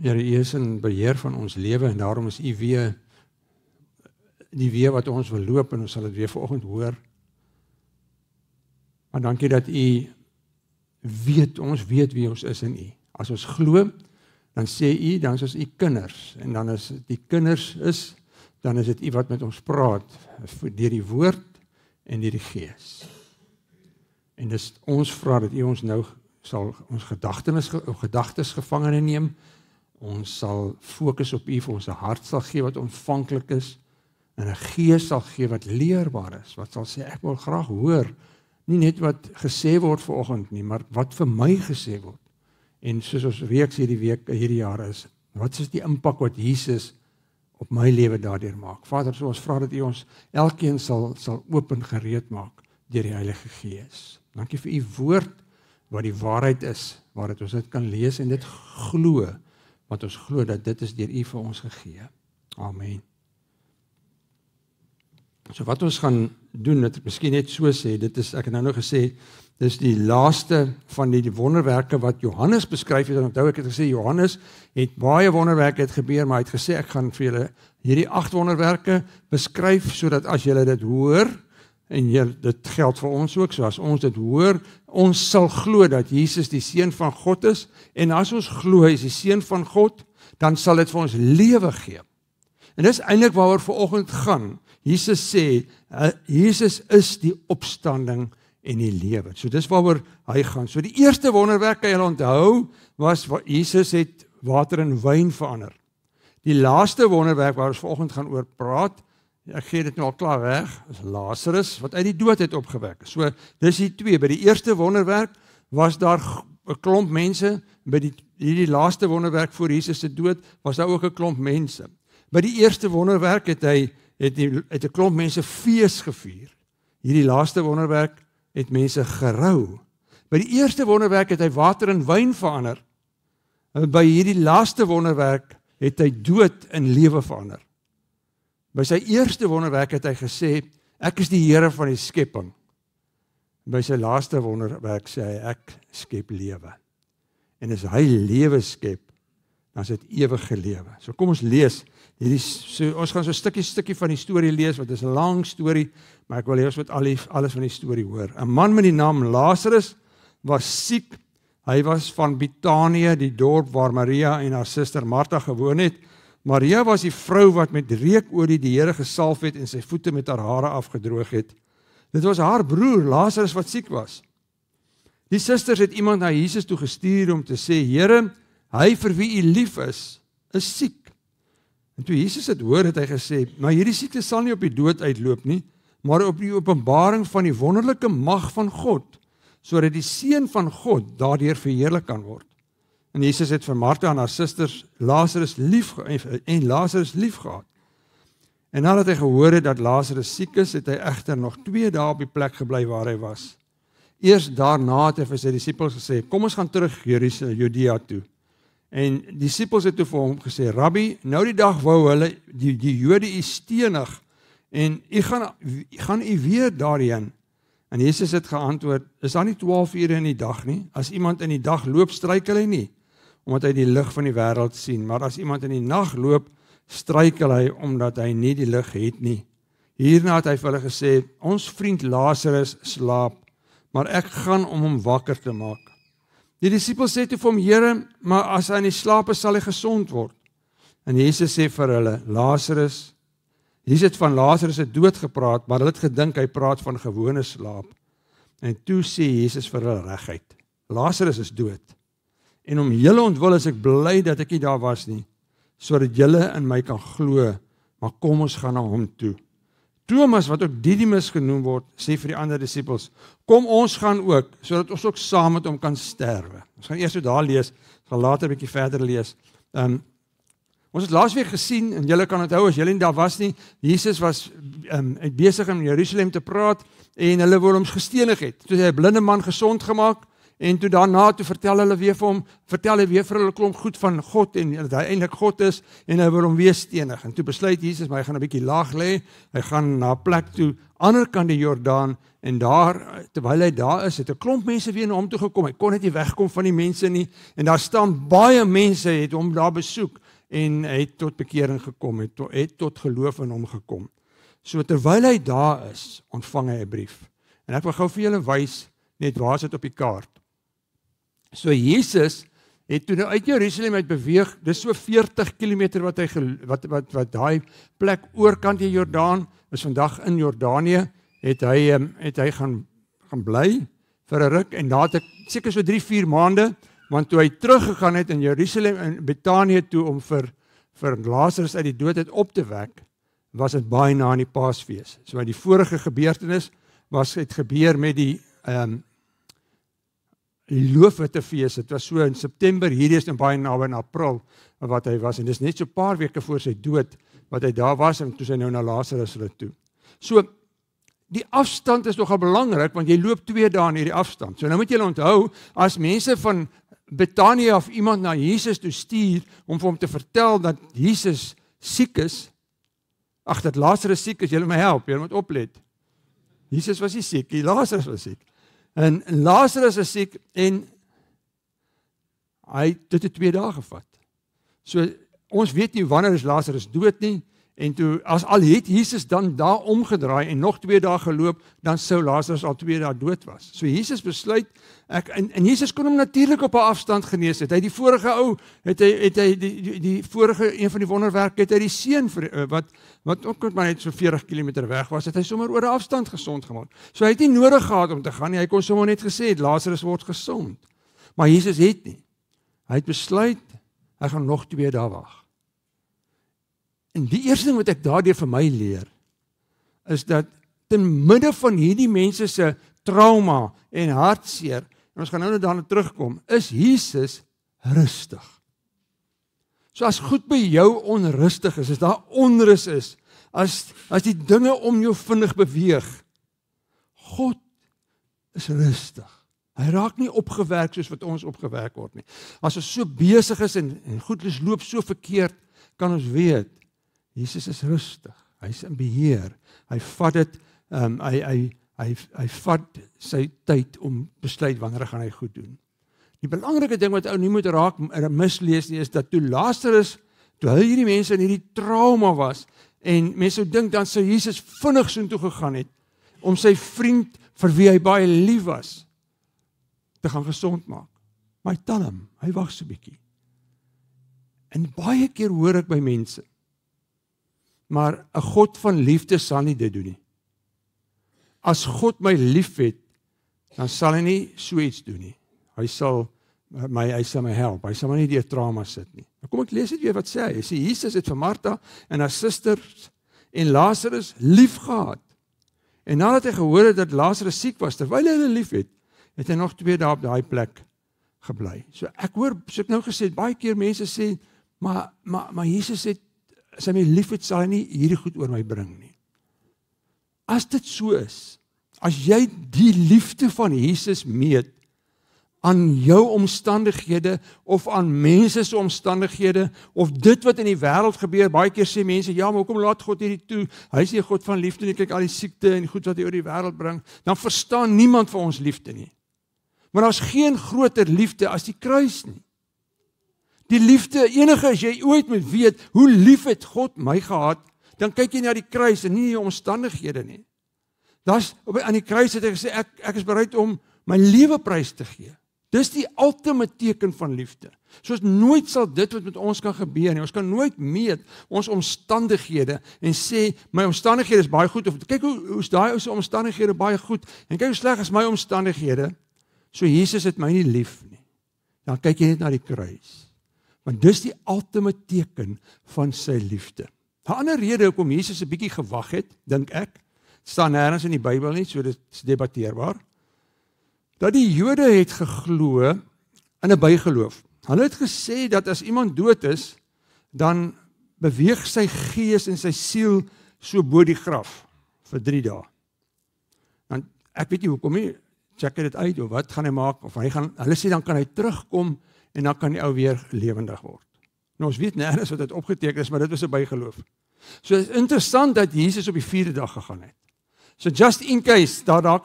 Here, U is in beheer van ons lewe en daarom is U die weë wat ons wil loop en ons sal dit weer vanoggend hoor. Maar dankie dat U ons weet wie ons is in U. As ons glo, dan sê U, dan is ons U kinders. En dan as die kinders is, dan is dit U wat met ons praat, deur die woord en deur die Gees. En dis ons vra dat U ons nou sal ons gedagtes gevangene neem, ons sal fokus op U, vir ons 'n hart sal gee wat ontvanklik is, en 'n gees sal gee wat leerbaar is, wat sal sê, ek wil graag hoor, nie net wat gesê word vanoggend nie, maar wat vir my gesê word. En soos ons reeks hierdie jaar is, wat is die impak wat Jesus op my lewe daardeur maak? Vader, so ons vra dat U ons elkeen sal oop en gereed maak deur die Heilige Gees. Dankie vir U woord, wat die waarheid is, waar ons dit kan lees en dit glo, want ons glo dat dit is deur U vir ons gegee. Amen. So wat ons gaan doen, dat ek miskien net so sê, dit is, ek het nou gesê, dis die laaste van die wonderwerke wat Johannes beskryf het, en onthou ek het gesê, Johannes het baie wonderwerke het gebeur, maar hy het gesê, ek gaan vir julle hierdie 8 wonderwerke beskryf, sodat as julle dit hoor, en dit geld vir ons ook, so as ons dit hoor, ons sal glo dat Jesus die Seun van God is, en as ons glo hy is die Seun van God, dan sal dit vir ons lewe gee. En dis eintlik waaroor vanoggend gaan. Jesus sê, Jesus is die opstanding en die lewe. So dis waaroor hy gaan. So die eerste wonderwerk kan jy onthou, was Jesus het water in wyn verander. Die laaste wonderwerk waar ons vanoggend gaan oor praat, ek gee dit nou al klaar weg, is Lazarus, wat uit die dood het opgewek. So dis die 2. By die eerste wonderwerk was daar 'n klomp mense, by hierdie laaste wonderwerk voor Jesus se dood, was daar ook 'n klomp mense. By die eerste wonderwerk het 'n klomp mense fees gevier. Hierdie laaste wonderwerk het mense gerou. By die eerste wonderwerk het hy water in wyn verander. By hierdie laaste wonderwerk het hy dood in lewe verander. By sy eerste wonderwerk het hy gesê, ek is die Here van die skepping. By sy laaste wonderwerk sê hy, ek skep lewe. En as hy lewe skep, dan is dit ewige lewe. So kom ons lees, ons gaan so 'n stukkie van die storie lees, want dit is 'n lang storie, maar ek wil hê ons moet alles van die storie hoor. 'n Man met die naam Lazarus was siek. Hy was van Betanië, die dorp waar Maria en haar suster Martha gewoon het. Maria was die vrou wat met reukolie die Here gesalf het en sy voete met haar hare afgedroog het. Dit was haar broer Lazarus wat siek was. Die susters het iemand na Jesus toe gestuur om te sê, Here, hy vir wie U lief is siek. En toe Jesus dit hoor, het hy gesê, maar hierdie siekte sal nie op die dood uitloop nie, maar op die openbaring van die wonderlike mag van God, sodat die Seun van God daardeur verheerlik kan word. En Jesus het vir Martha en haar susters Lazarus lief gehad. En nadat hy gehoor het dat Lazarus siek is, het hy egter nog 2 dae op die plek gebly waar hy was. Eers daarna het hy vir sy disippels gesê, kom ons gaan terug Judea toe. En die disippels het toe vir hom gesê, Rabbi, nou die dag wou hulle, die Jode U stenig, en gaan U weer daarheen? En Jesus het geantwoord, is daar nie 12 ure in die dag nie? As iemand in die dag loop, struikel hy nie, omdat hy die lig van die wêreld sien, maar as iemand in die nag loop, struikel hy, omdat hy nie die lig het nie. Hierna het hy vir hulle gesê, ons vriend Lazarus slaap, maar ek gaan om hom wakker te maak. Die disippels sê toe vir hom, Here, maar as hy in die slaap is, sal hy gesond word. En Jesus sê vir hulle, Jesus het van Lazarus se dood gepraat, maar hulle het gedink hy praat van gewone slaap. En toe sê Jesus vir hulle reguit, Lazarus is dood. En om julle ontwil is ek bly dat ek nie daar was nie, sodat julle in my kan glo, maar kom ons gaan na hom toe. Thomas, wat ook Didymus genoem word, sê vir die ander disippels, kom ons gaan ook, sodat ons ook saam met hom kan sterwe. Ons gaan eers so daar lees, ons gaan later 'n bietjie verder lees. Ons het laasweek gesien, en julle kan onthou, as julle nie daar was nie, Jesus was besig in Jerusalem te praat, en hulle wou hom gestenig het. Toe hy 'n blinde man gesond gemaak, En toe daarna, toe vertel hy weer vir hulle klomp goed van God, en dat hy eintlik God is, en hy wil hom weer stenig. En toe besluit Jesus, maar hy gaan 'n bietjie laag lê, hy gaan na 'n plek toe, ander kant die Jordaan, en daar, terwyl hy daar is, het 'n klomp mense weer na hom toe gekom, hy kon net nie wegkom van die mense nie, en daar staan baie mense, het hom daar besoek, en hy het tot bekering gekom, het tot geloof in hom gekom. So terwyl hy daar is, ontvang hy 'n brief. En ek wil gou vir julle wys, net waar is dit op die kaart. So Jesus het toe uit Jerusalem uit beweeg, dis so 40 km wat daai plek oorkant die Jordaan, is vandag in Jordanië, het hy gaan bly vir 'n ruk, en daar het ek seker so 3-4 maande, want toe hy teruggegaan het in Jerusalem en Betanië toe om vir Lazarus uit die dood uit op te wek, was dit baie na aan die Paasfees. So die vorige gebeurtenis het gebeur met die Loofhuttefees. Dit was so in September, hierdie is baie naby in April wat hy was, en dis net so 'n paar weke voor sy dood wat hy daar was, en toe sy nou na Lazarus hulle toe. So die afstand is nogal belangrik, want jy loop 2 dae in hierdie afstand. So nou moet julle onthou, as mense van Betanië of iemand na Jesus toe stuur om vir hom te vertel dat Jesus siek is, dat Lazarus siek is, julle moet my help, julle moet oplet. Jesus was nie siek, Lazarus was siek. En Lazarus is siek, en dit het 2 dae gevat. So ons weet nie wanneer is Lazarus dood nie, en toe, as al het Jesus dan daar omgedraai en nog 2 dae geloop, dan sou Lazarus al 2 dae dood was. So Jesus besluit, en Jesus kon hom natuurlik op 'n afstand genees het. Hy die vorige ou, het hy die vorige een van die wonderwerke, het hy die seun wat ook maar net so 40 km weg was, het hy sommer oor 'n afstand gesond gemaak. So hy het nie nodig gehad om te gaan nie, hy kon sommer net gesê het, Lazarus word gesond. Maar Jesus het nie. Hy het besluit, hy gaan nog 2 dae wag. En die eerste ding wat ek daardeur vir my leer, is dat ten midde van hierdie mense se trauma en hartseer, en ons gaan nou daarna terugkom, is Jesus rustig. So as goed by jou onrustig is, as daar onrus is, as die dinge om jou vinnig beweeg, God is rustig. Hy raak nie opgewerk soos wat ons opgewerk word nie. As ons so besig is en goed loop so verkeerd, kan ons weet, Jesus is rustig, hy is in beheer, hy vat dit, hy vat sy tyd om besluit wanneer gaan hy goed doen. Die belangrike ding wat ou nie moet mislees nie, is dat toe Lazarus, toe hy hierdie mense in hierdie trauma was, en mense sou dink dan sou Jesus vinnig soontoe gegaan het, om sy vriend, vir wie hy baie lief was, te gaan gesond maak. Maar hy tel hom, hy wag so 'n bietjie. En baie keer hoor ek by mense, maar 'n God van liefde sal nie dit doen nie. As God my lief het, dan sal hy nie so iets doen nie. Hy sal my help, hy sal my nie deur trauma sit nie. Nou kom ek lees dit weer wat sê hy. Hy sê, Jesus het vir Martha en haar susters en Lazarus lief gehad. En nadat hy gehoor het dat Lazarus siek was, terwyl hy hulle lief het hy nog 2 dae op daai plek gebly. So ek hoor, so ek nou gesê, baie keer mense sê, maar Jesus het, as hy my lief het, sal hy nie hierdie goed oor my bring nie. As dit so is, as jy die liefde van Jesus meet aan jou omstandighede, of aan mense se omstandighede, of dit wat in die wêreld gebeur, baie keer sê mense, ja, maar hoekom laat God hierdie toe? Hy is nie 'n God van liefde nie, kyk al die siekte en goed wat hy oor die wêreld bring, dan verstaan niemand vir ons liefde nie. Maar daar's geen groter liefde as die kruis nie. Die liefde, enige as jy ooit moet weet, hoe lief het God my gehad, dan kyk jy na die kruis en nie die omstandighede nie. Aan die kruis het hy gesê, ek is bereid om my lewe prys te gee. Dis die ultieme teken van liefde. Soos nooit sal dit wat met ons kan gebeur nie. Ons kan nooit meet ons omstandighede en sê, my omstandighede is baie goed, of kyk hoe is daai ou se omstandighede baie goed, en kyk hoe sleg is my omstandighede, so Jesus het my nie lief nie. Dan kyk jy net na die kruis. Want dis die ultieme teken van sy liefde. 'n ander rede hoekom Jesus 'n bietjie gewag het, dink ek, staan nêrens in die Bybel nie, so dit is debatteerbaar, dat die Jode het geglo in 'n bygeloof. Hulle het gesê dat as iemand dood is, dan beweeg sy gees en sy siel so bo die graf vir 3 dae. Want ek weet nie hoekom nie, check hy dit uit, of wat gaan hy maak, of hulle sê dan kan hy terugkom, en dan kan die ou weer lewendig word. Nou, ons weet nergens wat dit opgeteken is, maar dit was 'n bygeloof. So, het is interessant dat Jesus op die 4de dag gegaan het. So, just in case, daar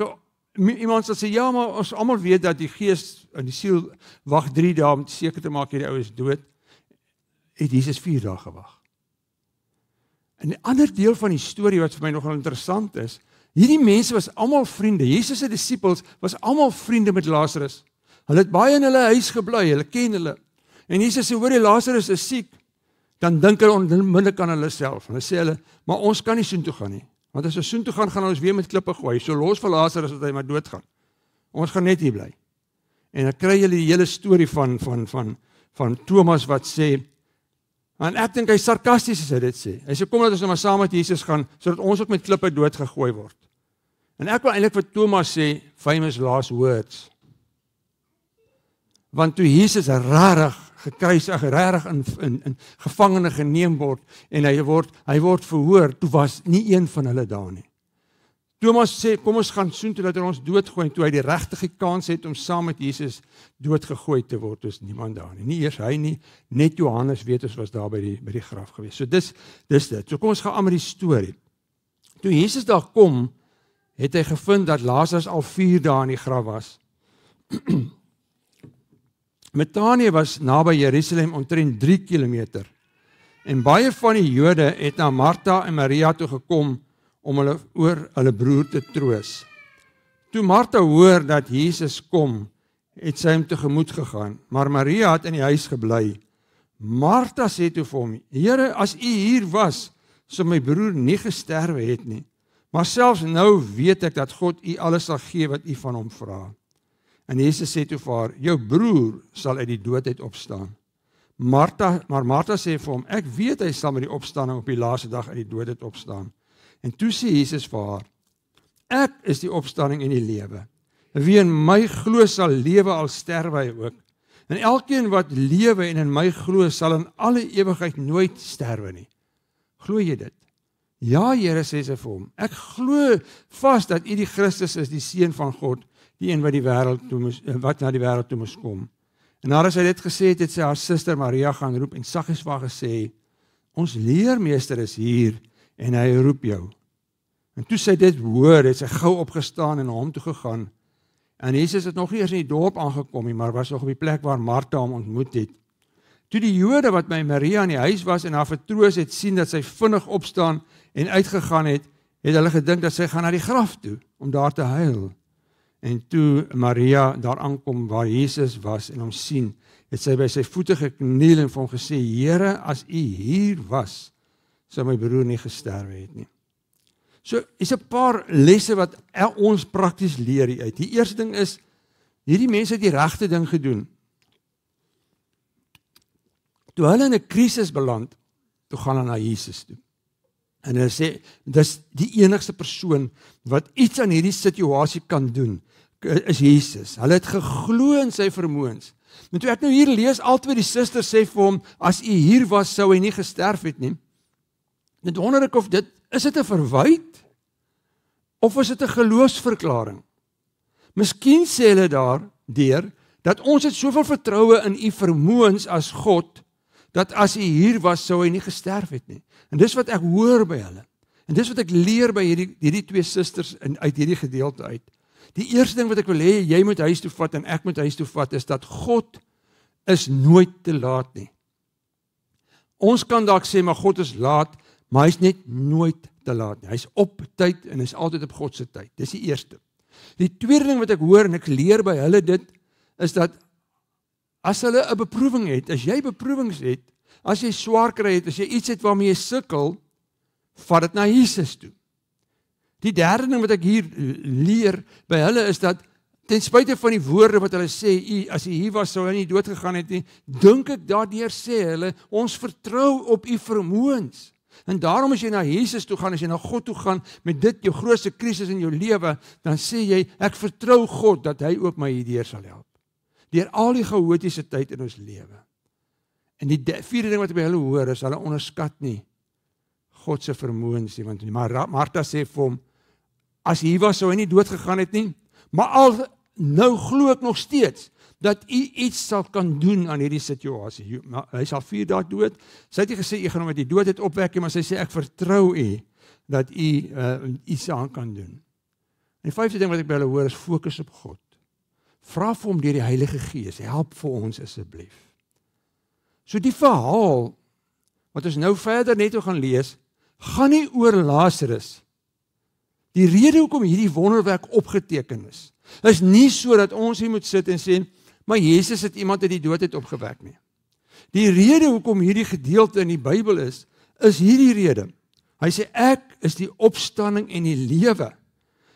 iemand sal sê, ja, maar ons almal weet dat die gees en die siel wag 3 dae om seker te maak die ou is dood, het Jesus 4 dae gewag. En 'n ander deel van die storie wat vir my nogal interessant is, hierdie mense was almal vriende. Jesus se disippels was almal vriende met Lazarus. Hulle het baie in hulle huis gebly, hulle ken hulle. En Jesus sê, hoor jy, Lazarus is siek. Dan dink hulle onmiddellik aan hulle self. Hulle sê hulle, maar ons kan nie soontoe gaan nie. Want as ons soontoe gaan, gaan ons weer met klippe gooi. So los vir Lazarus dat hy maar doodgaan. Ons gaan net hier bly. En dan kry julle die hele storie van Thomas wat sê, en ek dink hy sarkasties as hy dit sê. Hy sê, kom dat ons nou maar saam met Jesus gaan, sodat ons ook met klippe dood gegooi word. En ek wil eintlik vir Thomas sê, famous last words. Want toe Jesus rarig gekruisig, rarig in gevangene geneem word, en hy word verhoor, toe was nie een van hulle daar nie. Thomas sê, kom ons gaan soontoe dat ons doodgooi, en toe hy die regte kans het om saam met Jesus doodgegooi te word, is niemand daar nie. Nie eers hy nie, net Johannes weet ons was daar by die graf gewees. So dis dit. So kom ons gaan aan met die storie. Toe Jesus daar kom, het hy gevind dat Lazarus al 4 dae in die graf was. Betanië was naby Jerusalem omtrent 3 kilometer. En baie van die Jode het na Martha en Maria toe gekom om hulle oor hulle broer te troos. Toe Martha hoor dat Jesus kom, het sy hom tegemoet gegaan, maar Maria het in die huis gebly. Martha sê toe vir hom, Here, as u hier was, sou my broer nie gesterwe het nie. Maar selfs nou weet ek dat God u alles sal gee wat u van hom vra. En Jesus sê toe vir haar, jou broer sal uit die dood uit opstaan. Maar Martha sê vir hom, ek weet hy sal met die opstanding op die laaste dag uit die dood uit opstaan. En toe sê Jesus vir haar, ek is die opstanding en die lewe. Wie in my glo sal lewe al sterwe hy ook. En elkeen wat lewe en in my glo sal in alle ewigheid nooit sterwe nie. Glo jy dit? Ja, Here, sê sy vir hom, ek glo vas dat u die Christus is, die Seun van God, die een wat na die wêreld toe moes kom. En nadat sy dit gesê het, het sy haar suster Maria gaan roep en saggies vir haar gesê, ons leermeester is hier en hy roep jou. En toe sy dit hoor, het sy gou opgestaan en na hom toe gegaan. En Jesus het nog nie eers in die dorp aangekom nie, maar was nog op die plek waar Martha hom ontmoet het. Toe die Jode wat by Maria in die huis was en haar vertroos het sien dat sy vinnig opstaan en uitgegaan het, het hulle gedink dat sy gaan na die graf toe, om daar te huil. En toe Maria daar aankom waar Jesus was en hom sien, het sy by sy voete gekniel en vir hom gesê, Here, as u hier was, sou my broer nie gesterwe het nie. So, is 'n paar lesse wat ons prakties leer hier uit. Die eerste ding is, hierdie mense het die regte ding gedoen. Toe hulle in 'n krisis beland, toe gaan hulle na Jesus toe. En hulle sê, dis die enigste persoon wat iets aan hierdie situasie kan doen, is Jesus. Hulle het geglo in sy vermoëns. En toe ek nou hier lees, albei die susters sê vir hom, as u hier was, sou hy nie gesterf het nie. Dit wonder ek of is dit 'n verwyt? Of is dit 'n geloofsverklaring? Miskien sê hulle daardeur, dat ons het soveel vertroue in u vermoëns as God, dat as u hier was, sou hy nie gesterf het nie. En dis wat ek hoor by hulle. En dis wat ek leer by hierdie 2 susters uit hierdie gedeelte uit. Die eerste ding wat ek wil hê, jy moet huis toe vat en ek moet huis toe vat, is dat God is nooit te laat nie. Ons kan dalk sê, maar God is laat, maar hy is net nooit te laat nie. Hy is op tyd en hy is altyd op God se tyd. Dis die eerste. Die tweede ding wat ek hoor en ek leer by hulle dit, is dat as hulle 'n beproewing het, as jy beproewings het, as jy swaar kry het, as jy iets het waarmee jy sukkel, vat dit na Jesus toe. Die derde ding wat ek hier leer by hulle is dat, ten spyte van die woorde wat hulle sê, as hy hier was, sou hy nie dood gegaan het nie, dink ek daardeur sê hulle, ons vertrou op u vermoëns. En daarom as jy na Jesus toe gaan, as jy na God toe gaan, met dit jou grootste krisis in jou lewe, dan sê jy, ek vertrou God, dat hy ook my hierdeur sal help. Deur al die chaotiese tyd in ons lewe. En die vierde ding wat ek by hulle hoor, is hulle onderskat nie God se vermoëns nie, want Martha sê vir hom, as hy was, sou hy nie dood gegaan het nie, maar al nou glo ek nog steeds dat u iets sal kan doen aan hierdie situasie. Hy sal 4 dae dood. Sy het nie gesê, u gaan hom uit die dood opwek, maar sy sê, ek vertrou u, dat u iets aan kan doen. En die 5de ding wat ek by hulle hoor, is fokus op God. Vra vir hom deur die Heilige Gees, help vir ons asseblief. So die verhaal, wat ons nou verder net gaan lees, gaan nie oor Lazarus. Die rede hoekom hierdie wonderwerk opgeteken is nie so dat ons hier moet sit en sê, maar Jesus het iemand uit die dood uit opgewek nie. Die rede hoekom hierdie gedeelte in die Bybel is hierdie rede. Hy sê, ek is die opstanding en die lewe.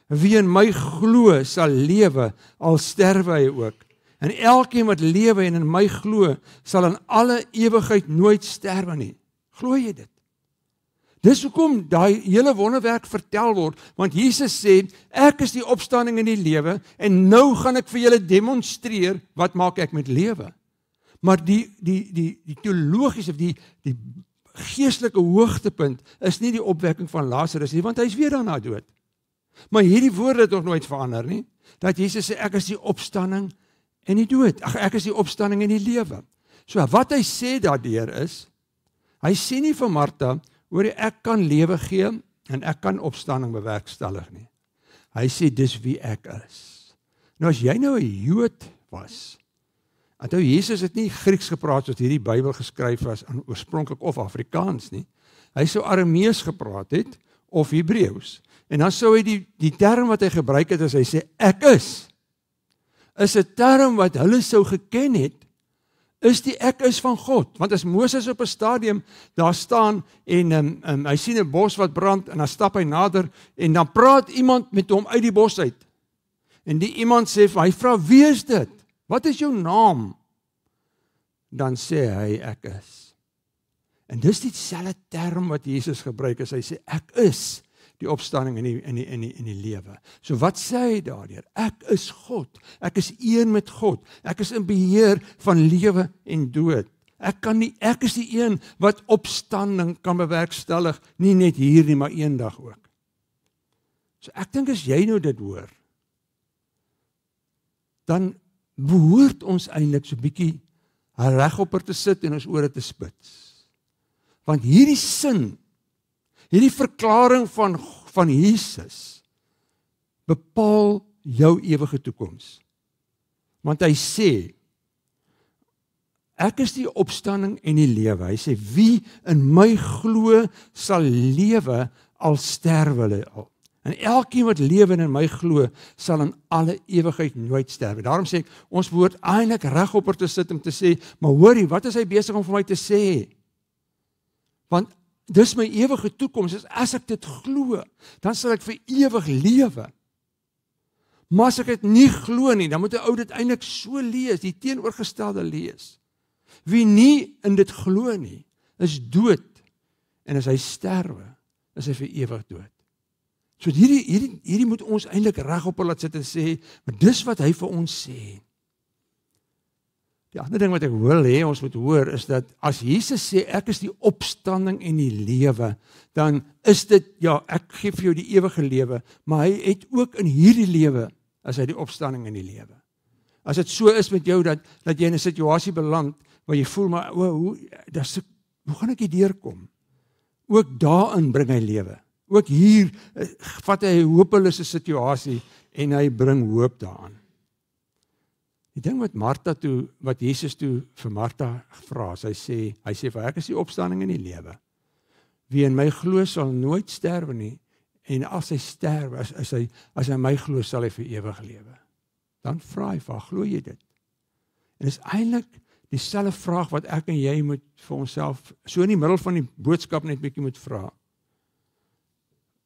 Wie in my glo sal lewe, al sterwe hy ook. En elkeen wat lewe en in my glo, sal in alle ewigheid nooit sterwe nie. Glo jy dit? Dis hoekom daai hele wonderwerk vertel word, want Jesus sê, ek is die opstanding en die lewe, en nou gaan ek vir julle demonstreer, wat maak ek met lewe. Maar die teologiese, die geestelike hoogtepunt, is nie die opwekking van Lazarus nie, want hy is weer daarna dood. Maar hierdie woorde het nog nooit verander nie, dat Jesus sê, ek is die opstanding en die dood, ek is die opstanding en die lewe. So wat hy sê daardeur is, hy sê nie vir Martha, hoor jy, ek kan lewe gee, en ek kan opstanding bewerkstellig nie. Hy sê, dis wie ek is. Nou as jy nou 'n Jood was, onthou Jesus het nie Grieks gepraat soos hierdie Bybel geskryf was, oorspronklik of Afrikaans nie. Hy sou Aramees gepraat het, of Hebreeus. En dan sou hy die term wat hy gebruik het, as hy sê, ek is 'n term wat hulle sou geken het, is die ek is van God. Want as Moses op 'n stadium daar staan, en hy sien 'n bos wat brand, en dan stap hy nader, en dan praat iemand met hom uit die bos uit. En die iemand sê, hy vra, wie is dit? Wat is jou naam? Dan sê hy, ek is. En dis dieselfde term wat Jesus gebruik, as hy sê, ek is die opstanding en die lewe. So wat sê hy daardeur? Ek is God. Ek is een met God. Ek is in beheer van lewe en dood. Ek is die een wat opstanding kan bewerkstellig, nie net hier nie, maar eendag ook. So ek dink as jy nou dit hoor, dan behoort ons eintlik so 'n bietjie regop te sit en ons ore te spits. Want hierdie sin, hierdie verklaring van Jesus bepaal jou ewige toekoms. Want hy sê, ek is die opstanding en die lewe. Hy sê, wie in my glo sal lewe, al sterwe hulle al. En elkeen wat lewe en in my glo, sal in alle ewigheid nooit sterwe. Daarom sê ek, ons behoort eintlik regop te sit om te sê, maar hoorie, wat is hy besig om vir my te sê? Want dis my ewige toekoms, as ek dit glo, dan sal ek vir ewig lewe. Maar as ek dit nie glo nie, dan moet 'n ou dit eintlik so lees, die teenoorgestelde lees. Wie nie in dit glo nie, is dood, en as hy sterwe, is hy vir ewig dood. So hierdie moet ons eintlik regop laat sit en sê, maar dis wat hy vir ons sê. Die ander ding wat ek wil hê, ons moet hoor, is dat as Jesus sê, ek is die opstanding en die lewe, dan is dit, ja, ek gee vir jou die ewige lewe, maar hy het ook in hierdie lewe, as hy die opstanding en die lewe. As dit so is met jou, dat jy in 'n situasie beland, waar jy voel, maar hoe gaan ek hier deurkom? Ook daarin bring hy lewe. Ook hier vat hy 'n hopelose situasie, en hy bring hoop daaraan. Die ding wat Jesus toe vir Martha vra, hy sê vir ek is die opstanding en die lewe. Wie in my glo sal nooit sterwe nie, en as hy sterwe, as hy my glo, sal hy vir ewig lewe. Dan vra hy vir, glo jy dit? En dis eintlik dieselfde vraag wat ek en jy moet vir onsself, so in die middel van die boodskap net bietjie moet vra.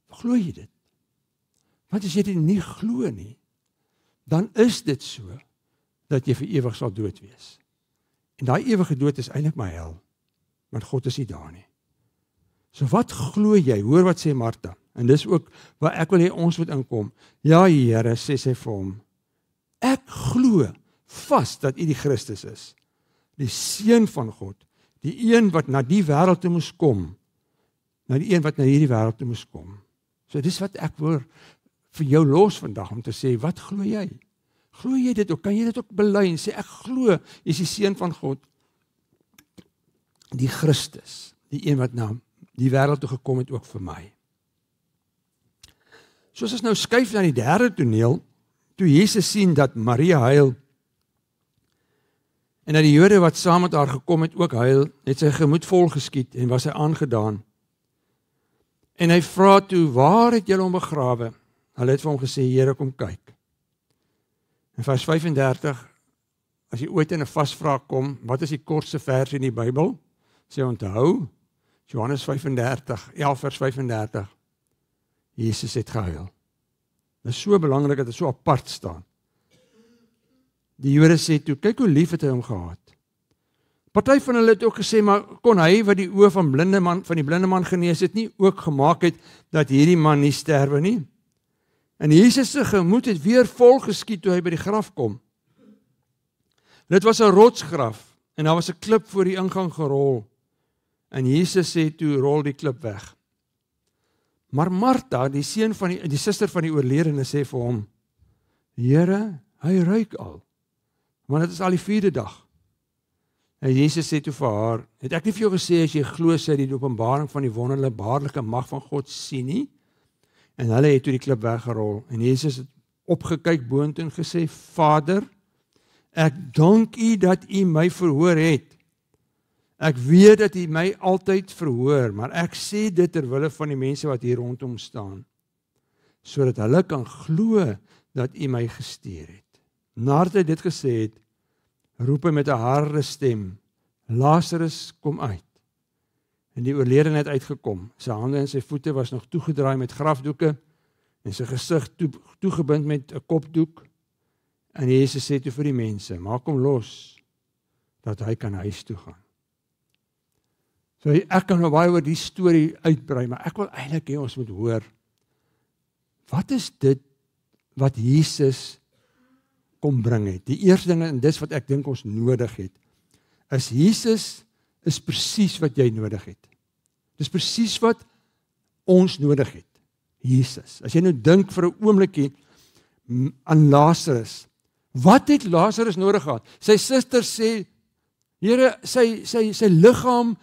Glo jy dit? Want as jy dit nie glo nie, dan is dit so, dat jy vir ewig sal dood wees. En daai ewige dood is eintlik my hel, want God is nie daar nie. So wat glo jy? Hoor wat sê Martha, en dis ook waar ek wil hê ons moet inkom. Ja, Here, sê sy vir hom, ek glo vas dat U die Christus is, die Seun van God, die een wat na die wêreld toe moes kom, die een wat na hierdie wêreld toe moes kom. So dis wat ek wil vir jou los vandag, om te sê, wat glo jy? Glo jy dit ook? Kan jy dit ook bely en sê, ek glo, jy is die seun van God, die Christus, die een wat na die wêreld toe gekom het ook vir my. Soos ons nou skuif na die derde toneel, toe Jesus sien dat Maria huil, en dat die Jode wat saam met haar gekom het ook huil, het sy gemoed vol geskiet en was hy aangedaan. En hy vra toe, waar het julle hom begrawe? Hulle het vir hom gesê, Here, kom kyk. In vers 35, as jy ooit in 'n vasvraag kom, wat is die kortste vers in die Bybel? Sê onthou, Johannes 35, 11 vers 35, Jesus het gehuil. Dit is so belangrik dat dit so apart staan. Die Jode sê toe, kyk hoe lief het hy hom gehad. Party van hulle het ook gesê, maar kon hy wat die oë van die blinde man genees het, nie ook gemaak het, dat hierdie man nie sterwe nie? En Jesus se gemoed het weer vol geskiet toe hy by die graf kom. Dit was 'n rotsgraf, en daar was 'n klip voor die ingang gerol. En Jesus sê toe, rol die klip weg. Maar Martha, die suster van die oorledene, sê vir hom, Here, hy ruik al, want dit is al die 4de dag. En Jesus sê toe vir haar, het ek nie vir jou gesê, as jy glo, sê die openbaring van die wonderlike mag van God sien nie? En hulle het toe die klip weggerol, en Jesus het opgekyk boontoe en gesê, Vader, ek dank U dat U my verhoor het. Ek weet dat U my altyd verhoor, maar ek sê dit ter wille van die mense wat hier rondom staan, sodat hulle kan glo dat U my gestuur het. Nadat hy dit gesê het, roep hy met 'n harde stem, Lazarus, kom uit. En die oorledene het uitgekom. Sy hande en sy voete was nog toegedraai met grafdoeke en sy gesig toegebind met 'n kopdoek. En Jesus sê toe vir die mense, maak hom los, dat hy kan huis toe gaan. So ek kan nou baie oor die storie uitbrei, maar ek wil eintlik hê ons moet hoor, wat is dit wat Jesus kom bring het? Die eerste ding, en dis wat ek dink ons nodig het, is Jesus is presies wat jy nodig het. Dis presies wat ons nodig het. Jesus. As jy nou dink vir 'n oombliekie aan Lazarus, wat het Lazarus nodig gehad? Sy suster sê, Here, sy liggaam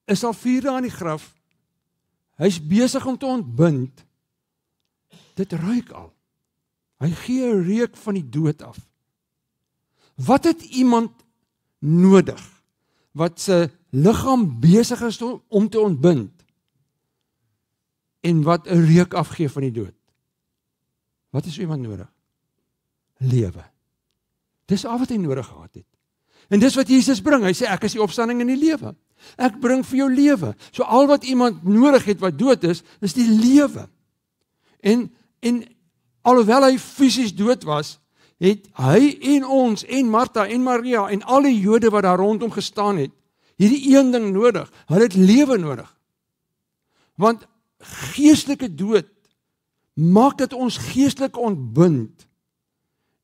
is al 4 dae in die graf. Hy's besig om te ontbind. Dit ruik al. Hy gee 'n reuk van die dood af. Wat het iemand nodig wat sy liggaam besig is om te ontbind en wat 'n reuk afgee van die dood? Wat is iemand nodig? Lewe. Dis al wat hy nodig gehad het. En dis wat Jesus bring. Hy sê, ek is die opstanding en die lewe. Ek bring vir jou lewe. So al wat iemand nodig het wat dood is die lewe. En alhoewel hy fisies dood was, het hy en ons en Martha en Maria en al die Jode wat daar rondom gestaan het, hierdie een ding nodig. Hulle het lewe nodig. Want geestelike dood maak dat ons geestelik ontbind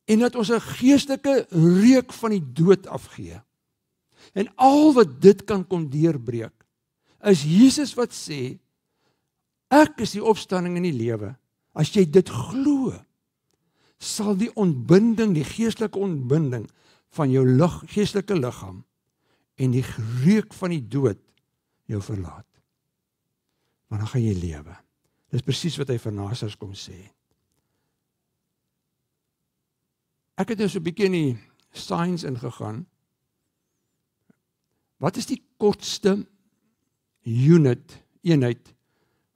en dat ons 'n geestelike reuk van die dood afgee. En al wat dit kan kom deurbreek, is Jesus wat sê, ek is die opstanding en die lewe. As jy dit glo, sal die ontbinding, die geestelike ontbinding van jou geestelike liggaam en die reuk van die dood jou verlaat. Want dan gaan jy lewe. Dis presies wat hy vir Lazarus kom sê. Ek het nou so 'n bietjie in die science ingegaan. Wat is die kortste eenheid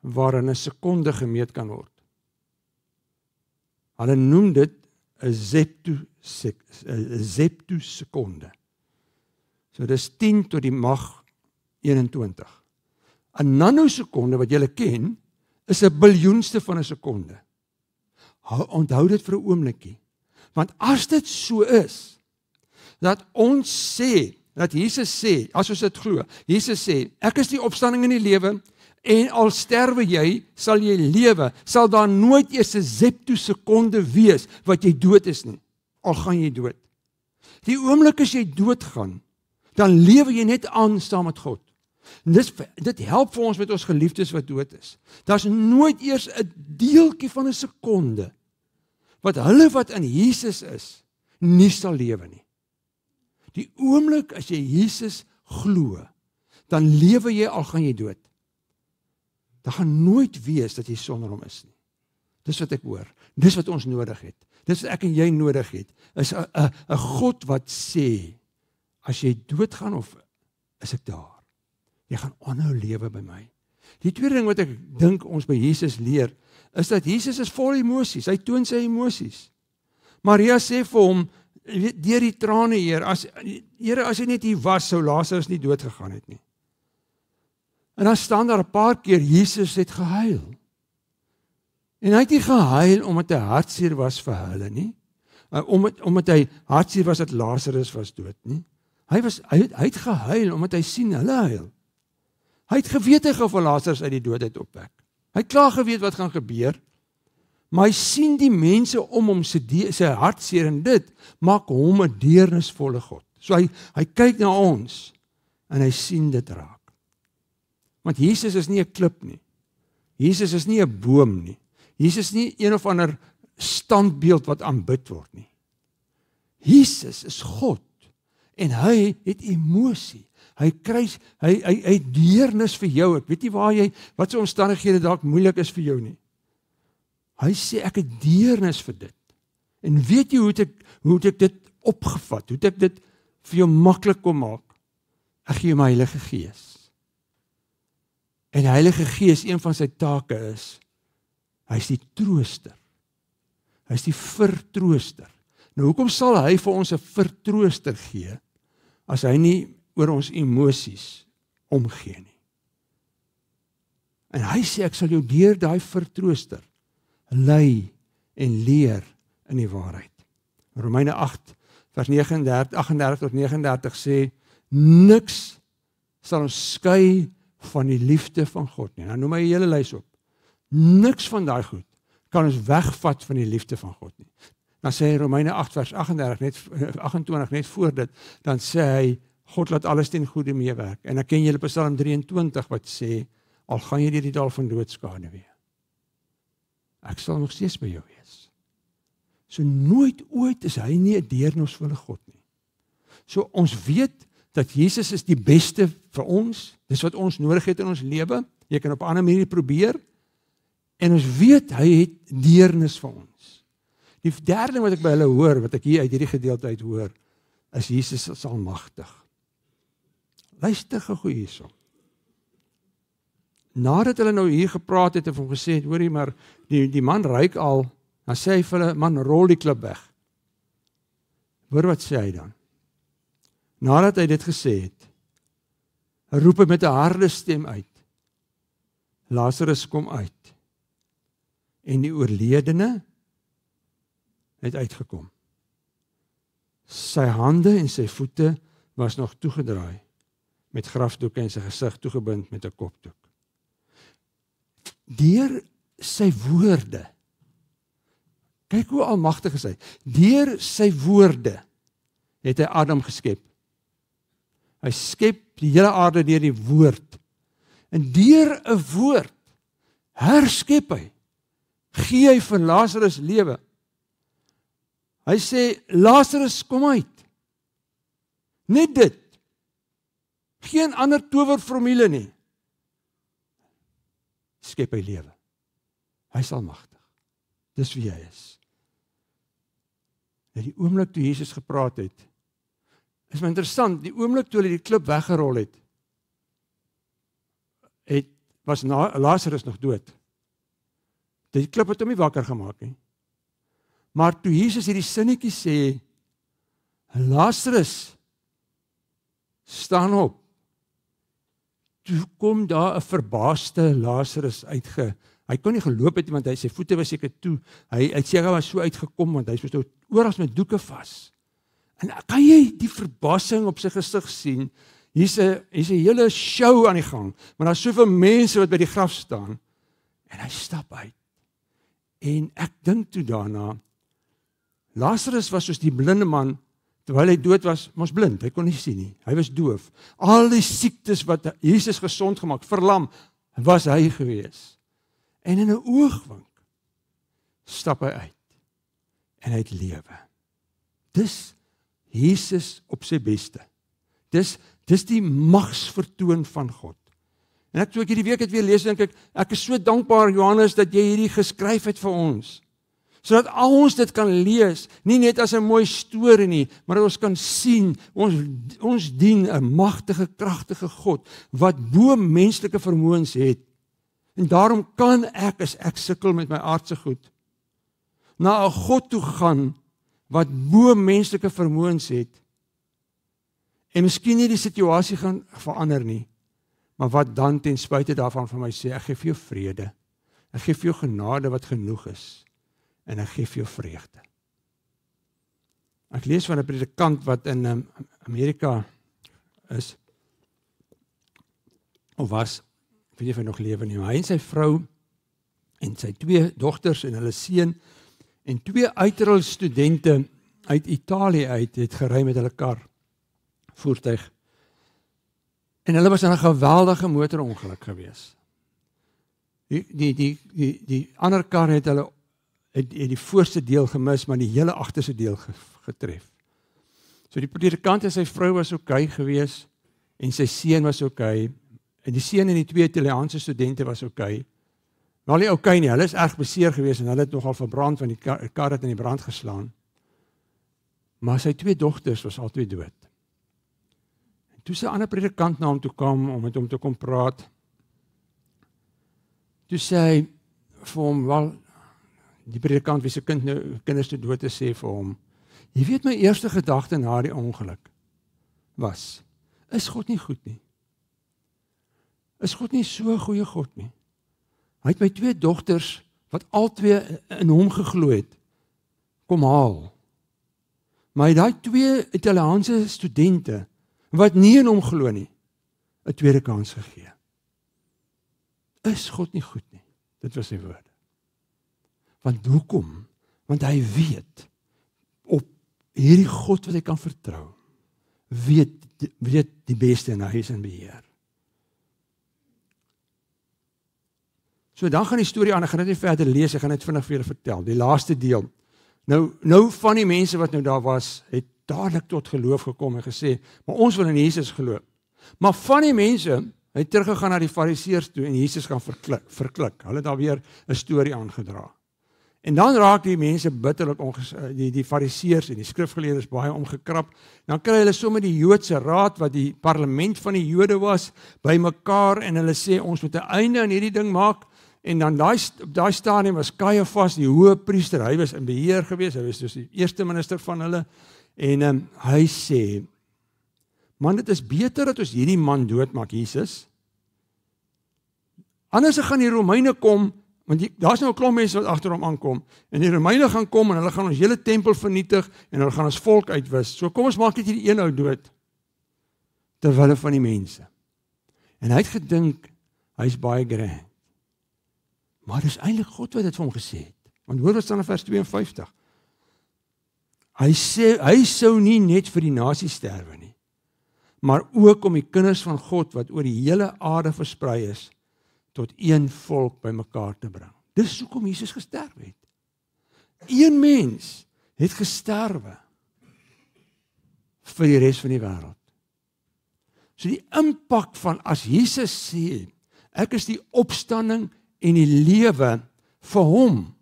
waarin 'n sekonde gemeet kan word? Hulle noem dit 'n zeptosekonde. So dis 10 tot die mag 21. 'n nanosekonde wat julle ken, is 'n biljoenste van 'n sekonde. Onthou dit vir 'n oombliekie. Want as dit so is, dat ons sê, dat Jesus sê, as ons dit glo, Jesus sê, ek is die opstanding en die lewe, en al sterwe jy, sal jy lewe, sal daar nooit eers 'n zeptosekonde wees, wat jy dood is nie, al gaan jy dood. Die oomblik as jy doodgaan, dan lewe jy net aan saam met God. En dit help vir ons met ons geliefdes wat dood is. Daar's nooit eers 'n deeltjie van 'n sekonde, wat hulle wat in Jesus is, nie sal lewe nie. Die oomblik as jy Jesus glo, dan lewe jy al gaan jy dood. Daar gaan nooit wees dat jy sonder hom is nie. Dis wat ek hoor. Dis wat ons nodig het. Dis wat ek en jy nodig het. Is 'n God wat sê, as jy doodgaan of is ek daar? Jy gaan aanhou lewe by my. Die tweede ding wat ek dink ons by Jesus leer, is dat Jesus is vol emosies. Hy toon sy emosies. Maria sê vir hom, deur die trane, Here, as hy net hier was, sou Lazarus nie dood gegaan het nie. En dan staan daar 'n paar keer, Jesus het gehuil. En hy het nie gehuil omdat hy hartseer was vir hulle nie, omdat hy hartseer was dat Lazarus was dood nie. Hy het gehuil omdat hy sien hulle huil. Hy het geweet hy gaan vir Lazarus uit die dood opwek. Hy het klaar geweet wat gaan gebeur, maar hy sien die mense om hom sy hartseer, en dit maak hom 'n deernisvolle God. So hy kyk na ons en hy sien dit raak. Want Jesus is nie 'n klip nie. Jesus is nie 'n boom nie. Jesus is nie een of ander standbeeld wat aanbid word nie. Jesus is God en hy het emosie. Hy het deernis vir jou. Ek weet nie wat se omstandighede dalk moeilik is vir jou nie. Hy sê ek het deernis vir dit. En weet jy hoe het ek dit opgevat? Hoe het ek dit vir jou maklik kom maak? Ek gee jou my Heilige Gees. En die Heilige Gees, een van sy take is, hy is die trooster. Hy is die vertrooster. Nou hoekom sal hy vir ons 'n vertrooster gee, as hy nie oor ons emosies omgee nie? En hy sê, ek sal jou deur daai vertrooster lei en leer in die waarheid. Romeine 8, vers 38 tot 39 sê, niks sal ons skei van die liefde van God nie. Nou noem hy 'n hele lys op. Niks van daai goed kan ons wegvat van die liefde van God nie. Dan sê hy Romeine 8 vers 28 net voor dit, dan sê hy, God laat alles ten goeie meewerk. En dan ken jy Psalm 23 wat sê, al gaan jy deur die dal van doodskade weer, ek sal nog steeds by jou wees. So nooit ooit is hy nie 'n deernisvolle God nie. So ons weet dat Jesus is die beste vir ons, dis wat ons nodig het in ons lewe. Jy kan op 'n ander manier probeer, en ons weet hy het deernis vir ons. Die derde ding wat ek by hulle hoor, wat ek hier uit hierdie gedeelte uit hoor, is Jesus is almagtig. Luister gou hierso. Nadat hulle nou hier gepraat het en hom gesê het, hoorie, maar die man ruik al, dan sê hy vir hulle, man, rol die klip weg. Hoor wat sê hy dan? Nadat hy dit gesê het, roep hy met 'n harde stem uit, Lazarus kom uit. En die oorledene het uitgekom. Sy hande en sy voete was nog toegedraai, met grafdoeke en sy gesig toegebind met 'n kopdoek. Deur sy woorde, kyk hoe almagtig is hy, deur sy woorde het hy Adam geskep. Hy skep die hele aarde deur die woord. En deur 'n woord herskep hy, gee hy vir Lazarus lewe. Hy sê, Lazarus, kom uit. Net dit. Geen ander towerformule nie. Skep hy lewe. Hy is almagtig. Dis wie hy is. En die oomblik toe Jesus gepraat het, is my interessant, die oomblik toe hy die klip weggerol het, was Lazarus nog dood. Die klip het hom nie wakker gemaak nie. Maar toe Jesus hierdie sinnetjie sê, Lazarus, staan op. Toe kom daar 'n verbaasde Lazarus hy kon nie geloop het, want sy voete was seker toe. Hy seker was so uitgekom, want hy was nou oral met doeke vas. En kan jy die verbasing op sy gesig sien? Hier's 'n hele show aan die gang, maar daar's soveel mense wat by die graf staan, en hy stap uit. En ek dink toe daarna, Lazarus was soos die blinde man, terwyl hy dood was, mos blind, hy kon nie sien nie, hy was doof. Al die siektes wat Jesus gesond gemaak, verlam, was hy gewees. En in 'n oogwink, stap hy uit, en hy het lewe. Dis Jesus op sy beste. Dis die magsvertoon van God. En toe ek hierdie week het weer lees, dink ek is so dankbaar, Johannes, dat jy hierdie geskryf het vir ons. Sodat al ons dit kan lees, nie net as 'n mooi storie nie, maar dat ons kan sien, ons dien 'n magtige, kragtige God, wat bo menslike vermoëns het. En daarom kan ek, as ek sukkel met my aardse goed, na 'n God toe gaan, wat bo menslike vermoëns het, en miskien nie die situasie gaan verander nie, maar wat dan ten spyte daarvan vir my sê, ek gee vir jou vrede, ek gee vir jou genade wat genoeg is, en ek gee vir jou vreugde. Ek lees van 'n predikant wat in Amerika is, of was, ek weet nie of hy nog lewe nie, maar hy en sy vrou, en sy 2 dogters, en hulle seun, en 2 uitrol studente uit Italië uit, het gery met hulle kar, voertuig, en hulle was in 'n geweldige motorongeluk gewees. Die ander kar het hulle het die voorste deel gemis, maar die hele agterste deel getref. So die predikant en sy vrou was okay gewees, en sy seun was okay, en die seun en die 2 Italiaanse studente was okay, maar nie okay nie, hulle is erg beseer gewees, en hulle het nogal verbrand, want die kar het in die brand geslaan, maar sy 2 dogters was al 2 dood. En toe sy 'n ander predikant na hom toe kom, om met hom te kom praat, toe sê hy vir hom, wel, die predikant wie sy kinders te dood is, sê vir hom, jy weet my eerste gedagte na die ongeluk was, is God nie goed nie? Is God nie so 'n goeie God nie? Hy het my 2 dogters, wat al 2 in hom geglo het, kom haal. Maar hy het daai 2 Italiaanse studente, wat nie in hom glo nie, 'n tweede kans gegee. Is God nie goed nie? Dit was sy woorde. Want hoekom? Want hy weet, op hierdie God wat hy kan vertrou, weet die beste, en hy is in beheer. So dan gaan die storie aan, ek gaan dit nie verder lees, ek gaan dit vinnig vir julle vertel, die laaste deel. Nou van die mense wat nou daar was, het dadelik tot geloof gekom en gesê, maar ons wil in Jesus geloof. Maar van die mense het teruggegaan na die fariseërs toe en Jesus gaan verklik. Hulle het daar weer 'n storie aangedra. En dan raak die mense bitterlik die fariseërs en die skrifgeleerdes baie omgekrap. Dan kry hulle sommer die Joodse raad, wat die parlement van die Jode was, by mekaar, en hulle sê, ons moet 'n einde aan hierdie ding maak. En dan op daai stadium was Kajafas, die hoë priester, hy was in beheer gewees, hy was dus die eerste minister van hulle, en hy sê, man, dit is beter dat ons hierdie man doodmaak, Jesus. Anders gaan die Romeine kom, want daar's nou 'n klomp mense wat agter hom aankom, en die Romeine gaan kom, en hulle gaan ons hele tempel vernietig, en hulle gaan ons volk uitwis. So kom ons maak net hierdie een ou dood, terwille van die mense. En hy het gedink, hy's baie grand. Maar dis eintlik God wat dit vir hom gesê het. Want hoor wat staan in vers 52. Hy sê, hy sou nie net vir die nasie sterwe nie, maar ook om die kinders van God, wat oor die hele aarde versprei is, tot een volk by mekaar te bring. Dis hoekom Jesus gesterf het. Een mens het gesterwe vir die res van die wêreld. So die impak van as Jesus sê, ek is die opstanding en die lewe, vir hom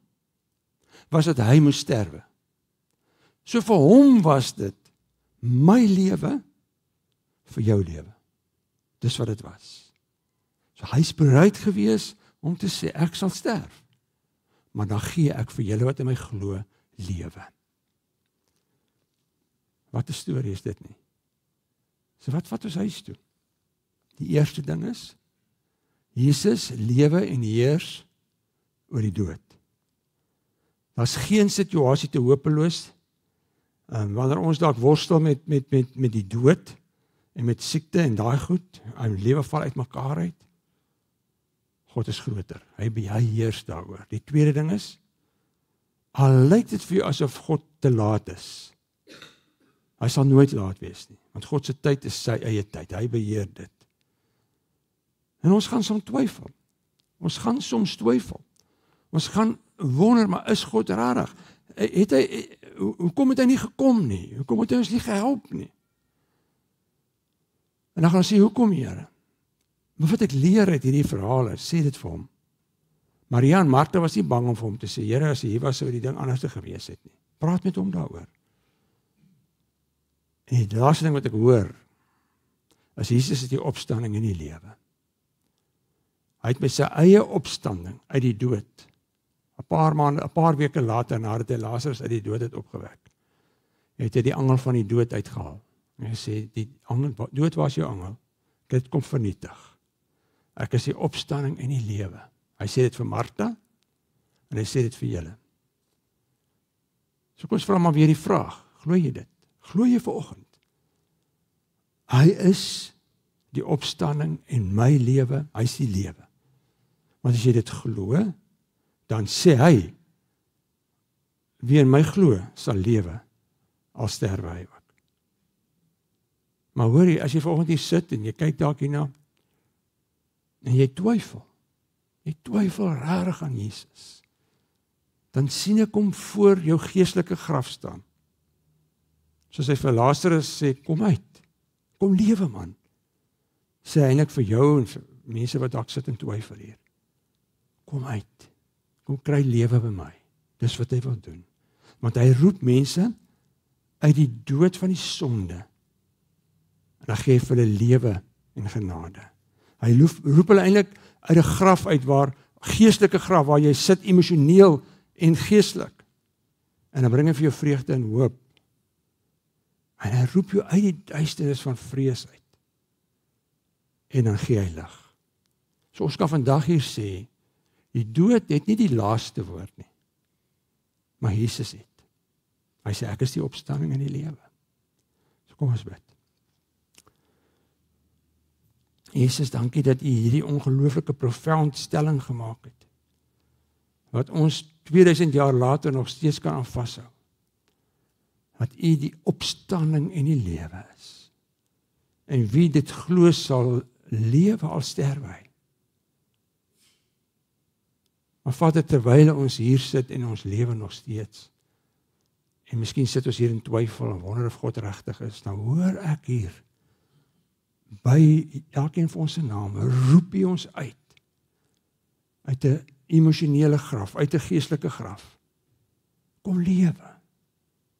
was dit hy moes sterwe. So vir hom was dit my lewe vir jou lewe. Dis wat dit was. So hy's bereid gewees om te sê, ek sal sterf, maar dan gee ek vir julle wat in my glo lewe. Wat 'n storie is dit nie? So wat vat ons huis toe? Die eerste ding is, Jesus lewe en heers oor die dood. Daar's geen situasie te hopeloos, wanneer ons dalk worstel met die dood, en met siekte en daai goed, ons lewe val uit mekaar uit. God is groter, hy heers daaroor. Die tweede ding is, al lyk dit vir jou asof God te laat is, hy sal nooit laat wees nie, want God se tyd is sy eie tyd, hy beheer dit. En ons gaan soms twyfel, ons gaan wonder, maar is God rarig? hoekom het hy nie gekom nie? Hoekom het hy ons nie gehelp nie? En dan gaan ons sê, hoekom, Here? Maar wat ek leer uit hierdie verhale, sê dit vir hom. Maria en Martha was nie bang om vir hom te sê, Here, as hy hier was, sou die ding anders gewees het nie. Praat met hom daaroor. En die laaste ding wat ek hoor, is Jesus is die opstanding en die lewe. Hy het met sy eie opstanding uit die dood, 'n paar weke later, nadat hy Lazarus uit die dood het opgewek, het hy die angel van die dood uitgehaal. En hy sê, die angel, dood was jou angel, dit kom vernietig. Ek is die opstanding en die lewe. Hy sê dit vir Martha, en hy sê dit vir julle. So kom ons vra maar weer die vraag, glo jy dit? Glo jy vanoggend? Hy is die opstanding en my lewe, hy is die lewe. Want as jy dit glo, dan sê hy, wie in my glo, sal lewe, al sterwe hy ook. Maar hoor jy, as jy vanoggend hier sit, en jy kyk dalk hierna, en jy twyfel rarig aan Jesus, dan sien ek hom voor jou geestelike graf staan. Soos hy vir Lazarus sê, kom uit, kom lewe man, sê hy eintlik vir jou en vir mense wat dalk sit en twyfel hier. Kom uit, kom kry lewe by my. Dis wat hy wil doen. Want hy roep mense uit die dood van die sonde, en dan gee hy vir hulle lewe en genade. Hy roep hulle eintlik uit 'n graf uit, geestelike graf, waar jy sit emosioneel en geestelik. En dan bring hy vir jou vreugde en hoop. En hy roep jou uit die duisternis van vrees uit. En dan gee hy lig. So ons kan vandag hier sê, die dood het nie die laaste woord nie, maar Jesus het. Hy sê, ek is die opstanding en die lewe. So kom ons bid. Jesus, dankie dat U hierdie ongelooflike profound stelling gemaak het, wat ons 2000 jaar later nog steeds kan aan vashou. Dat U die opstanding en die lewe is. En wie dit glo sal lewe al sterwe hy. Maar Vader, terwyl ons hier sit en ons lewe nog steeds, en miskien sit ons hier in twyfel en wonder of God regtig is, dan hoor ek hier, by elkeen van ons se name, roep U ons uit 'n emosionele graf, uit 'n geestelike graf. Kom lewe.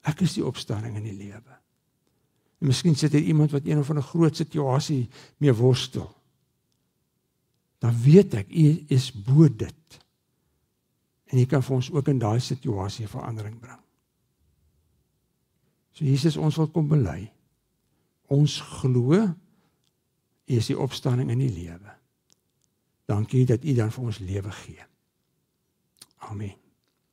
Ek is die opstanding en die lewe. En miskien sit hier iemand wat een of ander groot situasie mee worstel. Dan weet ek, U is bo dit. En U kan vir ons ook in daai situasie verandering bring. So Jesus, ons wil kom bely. Ons glo, U is die opstanding en die lewe. Dankie dat U dan vir ons lewe gee. Amen.